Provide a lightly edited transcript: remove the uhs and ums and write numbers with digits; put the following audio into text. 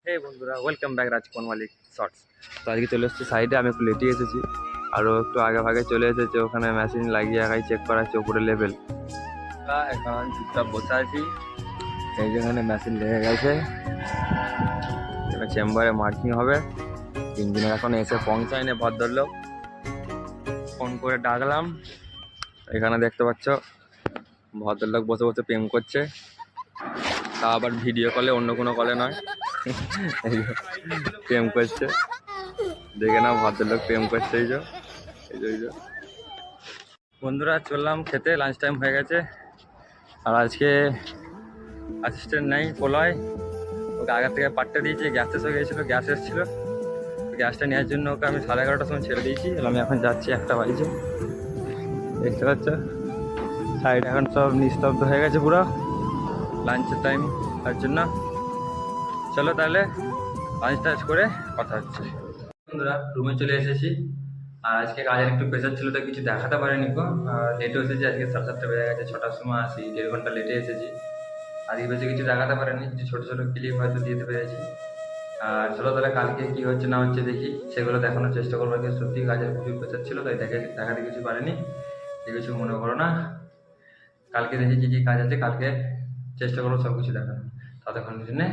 হে বন্ধুরা, welcome back রাজকুমার মালিক shorts. তো আজকে চলে এসেছি সাইডে, আমি একটু লেটে এসেছি। আরও একটু আগে ভাগে চলে এসেছে, ওখানে মেশিন লাগিয়ে আগাই চেক করা আছে উপরে লেভেল। এখন আমি চুপচাপ বসে আছি, এই যেখানে মেশিন লেগে গেছে, এবার চেম্বারে মার্কিং হবে। ইঞ্জিনিয়ার এখন এসে পৌঁছায়নি, ভদ্রলোক। ফোন করে ডাকলাম, এখানে দেখতে পাচ্ছ ভদ্রলোক বসে বসে প্রেম করছে, তা আবার ভিডিও কলে, অন্য কোনো কলে নয়। এই যে প্রেম করছে, দেখে নাও ভদ্রলোক প্রেম করছে। এই যে বন্ধুরা, চললাম খেতে, লাঞ্চ টাইম হয়ে গেছে। আর আজকে অ্যাসিস্ট্যান্ট নেই, প্রলয়। ওকে আগের থেকে পাট্টা দিয়েছি, গ্যাস শেষ হয়ে গিয়েছিলো, গ্যাস এসেছিলো। গ্যাসটা নেওয়ার জন্য ওকে আমি 11:30টার সময় ছেড়ে দিয়েছি। আমি এখন যাচ্ছি, 1টা বাজছে, দেখতে পাচ্ছ সাইড এখন সব নিস্তব্ধ হয়ে গেছে পুরো, লাঞ্চের টাইম। তার জন্য চলো তাহলে লাঞ্চ টাঞ্চ করে কথা হচ্ছে। বন্ধুরা, রুমে চলে এসেছি। আর আজকে কাজের একটু প্রেশার ছিল, তো কিছু দেখাতে পারিনি গো। লেটে এসেছি, আজকে 7:30 বেজে গেছে, 6টার সময় আসি, 1.5 ঘন্টা লেটে এসেছি। আজকে বেশি কিছু দেখাতে পারিনি, কিছু ছোটো ছোটো ক্লিপ হয়তো দিতে পেরেছি। আর চলো তাহলে কালকে কী হচ্ছে না হচ্ছে দেখি, সেগুলো দেখানোর চেষ্টা করবো। আজকে সত্যি কাজের প্রচুর প্রেশার ছিল, তাই দেখাতে কিছু পারিনি। কিছু মনে করো না, কালকে দেখি কী কী কাজ আছে, কালকে চেষ্টা করবো সব কিছু দেখানো। ততক্ষণ জন্যে